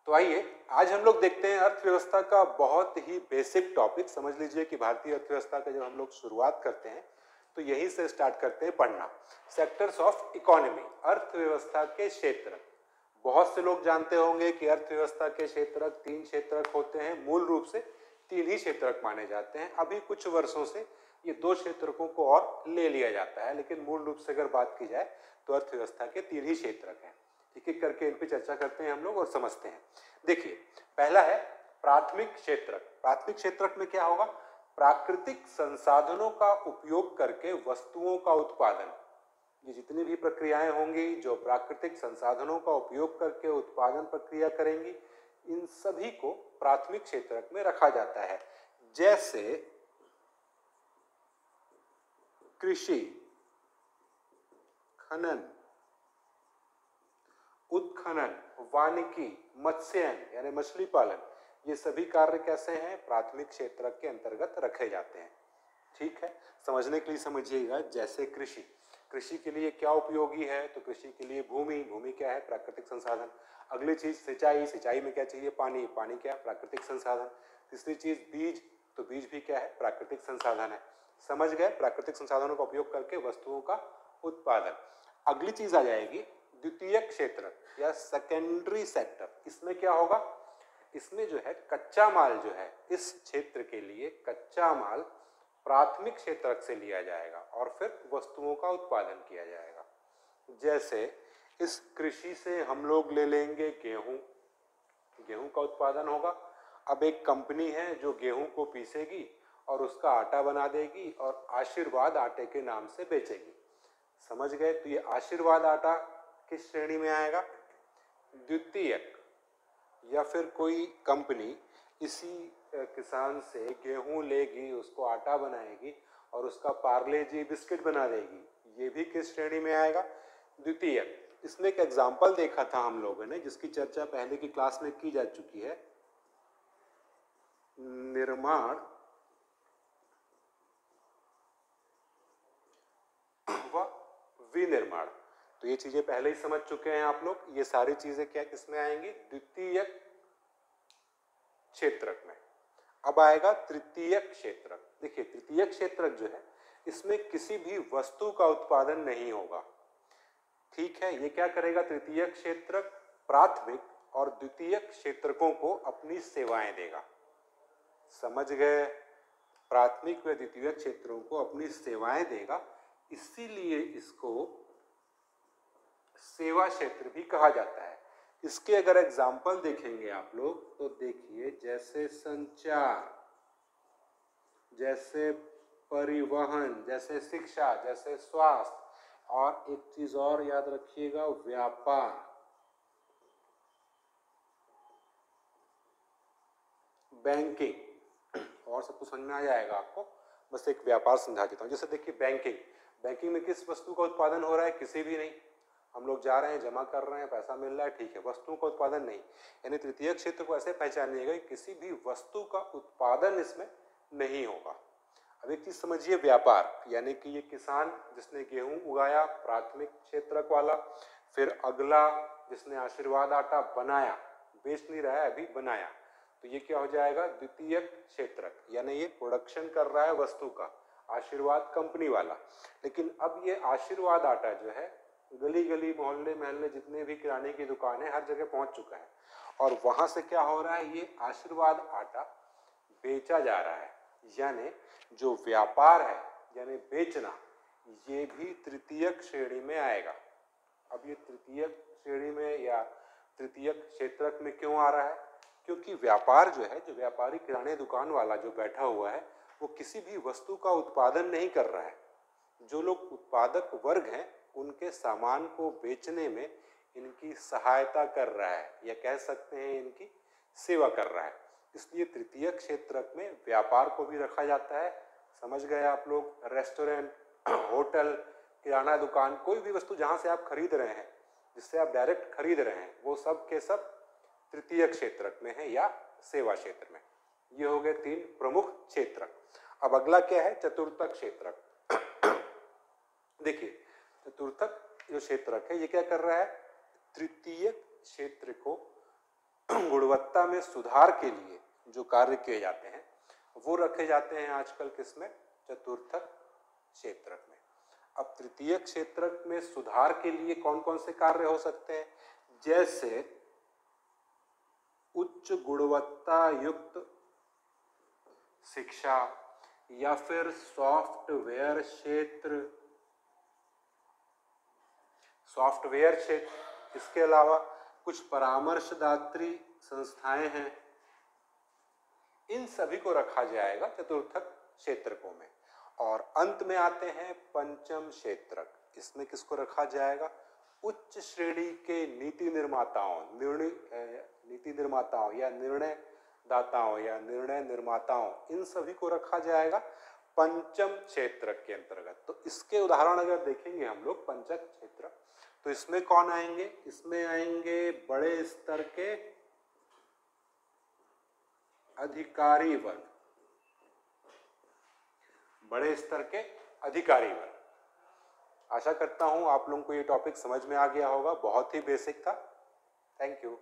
तो आइए आज हम लोग देखते हैं अर्थव्यवस्था का बहुत ही बेसिक टॉपिक। समझ लीजिए कि भारतीय अर्थव्यवस्था का जब हम लोग शुरुआत करते हैं तो यहीं से स्टार्ट करते हैं पढ़ना। सेक्टर्स ऑफ इकोनॉमी, अर्थव्यवस्था के क्षेत्र। बहुत से लोग जानते होंगे कि अर्थव्यवस्था के क्षेत्रक 3 क्षेत्रक होते हैं। मूल रूप से 3 ही क्षेत्रक माने जाते हैं। अभी कुछ वर्षों से ये 2 क्षेत्रकों को और ले लिया जाता है, लेकिन मूल रूप से अगर बात की जाए तो अर्थव्यवस्था के 3 ही क्षेत्रक हैं। एक एक करके इन पे चर्चा करते हैं हम लोग और समझते हैं। देखिए, पहला है प्राथमिक क्षेत्रक। प्राथमिक क्षेत्रक में क्या होगा? प्राकृतिक संसाधनों का उपयोग करके वस्तुओं का उत्पादन। ये जितनी भी प्रक्रियाएं होंगी जो प्राकृतिक संसाधनों का उपयोग करके उत्पादन प्रक्रिया करेंगी, इन सभी को प्राथमिक क्षेत्रक में रखा जाता है। जैसे कृषि, खनन, उत्खनन, वानिकी, मत्स्यन यानी मछली पालन, ये सभी कार्य कैसे हैं? प्राथमिक क्षेत्रक के अंतर्गत रखे जाते हैं। ठीक है, समझने के लिए समझिएगा। जैसे कृषि, कृषि के लिए क्या उपयोगी है? तो कृषि के लिए भूमि, भूमि क्या है? प्राकृतिक संसाधन। अगली चीज सिंचाई, सिंचाई में क्या चाहिए? पानी, पानी क्या है? प्राकृतिक संसाधन। तीसरी चीज बीज, तो बीज भी क्या है? प्राकृतिक संसाधन है। समझ गए? प्राकृतिक संसाधनों का उपयोग करके वस्तुओं का उत्पादन। अगली चीज आ जाएगी द्वितीय क्षेत्र या सेकेंडरी सेक्टर। इसमें क्या होगा? इसमें जो है कच्चा माल जो है, इस क्षेत्र के लिए कच्चा माल प्राथमिक क्षेत्रक से लिया जाएगा और फिर वस्तुओं का उत्पादन किया जाएगा। जैसे इस कृषि से हम लोग ले लेंगे गेहूं, गेहूं का उत्पादन होगा। अब एक कंपनी है जो गेहूं को पीसेगी और उसका आटा बना देगी और आशीर्वाद आटे के नाम से बेचेगी। समझ गए? तो ये आशीर्वाद आटा किस श्रेणी में आएगा? द्वितीयक। या फिर कोई कंपनी इसी किसान से गेहूं लेगी, उसको आटा बनाएगी और उसका पार्ले जी बिस्किट बना देगी, ये भी किस श्रेणी में आएगा? द्वितीयक। इसमें एक एग्जाम्पल देखा था हम लोगों ने जिसकी चर्चा पहले की क्लास में की जा चुकी है। निर्माण व विनिर्माण। तो ये चीजें पहले ही समझ चुके हैं आप लोग। ये सारी चीजें क्या किसमें आएंगी? द्वितीयक क्षेत्रक में। अब आएगा तृतीय क्षेत्रक। देखिए, तृतीय क्षेत्रक जो है इसमें किसी भी वस्तु का उत्पादन नहीं होगा। ठीक है, ये क्या करेगा? तृतीय क्षेत्रक प्राथमिक और द्वितीय क्षेत्रकों को अपनी सेवाएं देगा। समझ गए? प्राथमिक व द्वितीय क्षेत्रों को अपनी सेवाएं देगा, इसीलिए इसको सेवा क्षेत्र भी कहा जाता है। इसके अगर एग्जाम्पल देखेंगे आप लोग तो देखिए, जैसे संचार, जैसे परिवहन, जैसे शिक्षा, जैसे स्वास्थ्य, और एक चीज और याद रखिएगा, व्यापार। बैंकिंग, और सब कुछ समझ में आ जाएगा आपको। बस एक व्यापार समझा देता हूँ। जैसे देखिए बैंकिंग, बैंकिंग में किस वस्तु का उत्पादन हो रहा है? किसी भी नहीं। हम लोग जा रहे हैं, जमा कर रहे हैं, पैसा मिल रहा है, ठीक है, वस्तुओं का उत्पादन नहीं। यानी तृतीय क्षेत्र को ऐसे पहचानिएगा कि किसी भी वस्तु का उत्पादन इसमें नहीं होगा। अब एक चीज समझिए, व्यापार यानी कि ये किसान जिसने गेहूं उगाया, प्राथमिक क्षेत्रक वाला। फिर अगला जिसने आशीर्वाद आटा बनाया, बेच नहीं रहा है अभी, बनाया, तो ये क्या हो जाएगा? द्वितीय क्षेत्रक। यानी ये प्रोडक्शन कर रहा है वस्तु का, आशीर्वाद कंपनी वाला। लेकिन अब ये आशीर्वाद आटा जो है गली गली, मोहल्ले महल्ले, जितने भी किराने की दुकान है, हर जगह पहुंच चुका है। और वहां से क्या हो रहा है? ये आशीर्वाद आटा बेचा जा रहा है। यानी जो व्यापार है, यानी बेचना, ये भी तृतीय श्रेणी में आएगा। अब ये तृतीय श्रेणी में या तृतीय क्षेत्रक में क्यों आ रहा है? क्योंकि व्यापार जो है, जो व्यापारी किराने दुकान वाला जो बैठा हुआ है, वो किसी भी वस्तु का उत्पादन नहीं कर रहा है। जो लोग उत्पादक वर्ग हैं, उनके सामान को बेचने में इनकी सहायता कर रहा है, या कह सकते हैं इनकी सेवा कर रहा है। इसलिए तृतीय क्षेत्रक में व्यापार को भी रखा जाता है। समझ गए आप लोग? रेस्टोरेंट, होटल, किराना दुकान, कोई भी वस्तु जहां से आप खरीद रहे हैं, जिससे आप डायरेक्ट खरीद रहे हैं, वो सब के सब तृतीय क्षेत्रक में है या सेवा क्षेत्र में। ये हो गए 3 प्रमुख क्षेत्रक। अब अगला क्या है? चतुर्थक क्षेत्रक। देखिए, चतुर्थक जो क्षेत्रक है ये क्या कर रहा है? तृतीय क्षेत्र को गुणवत्ता में सुधार के लिए जो कार्य किए जाते हैं वो रखे जाते हैं आजकल किसमें, चतुर्थक क्षेत्रक में। अब तृतीयक क्षेत्रक में सुधार के लिए कौन कौन से कार्य हो सकते हैं, जैसे उच्च गुणवत्ता युक्त शिक्षा या फिर सॉफ्टवेयर क्षेत्र, इसके अलावा कुछ परामर्शदात्री संस्थाएं हैं, इन सभी को रखा जाएगा चतुर्थक क्षेत्रकों में। और अंत में आते हैं पंचम क्षेत्रक, इसमें किसको रखा जाएगा, उच्च श्रेणी के नीति निर्माताओं या निर्णय दाताओं या निर्णय निर्माताओं, इन सभी को रखा जाएगा पंचम क्षेत्रक के अंतर्गत। तो इसके उदाहरण अगर देखेंगे हम लोग पंचक क्षेत्र, तो इसमें कौन आएंगे, इसमें आएंगे बड़े स्तर के अधिकारी वर्ग, बड़े स्तर के अधिकारी वर्ग। आशा करता हूं आप लोगों को ये टॉपिक समझ में आ गया होगा, बहुत ही बेसिक था। Thank you.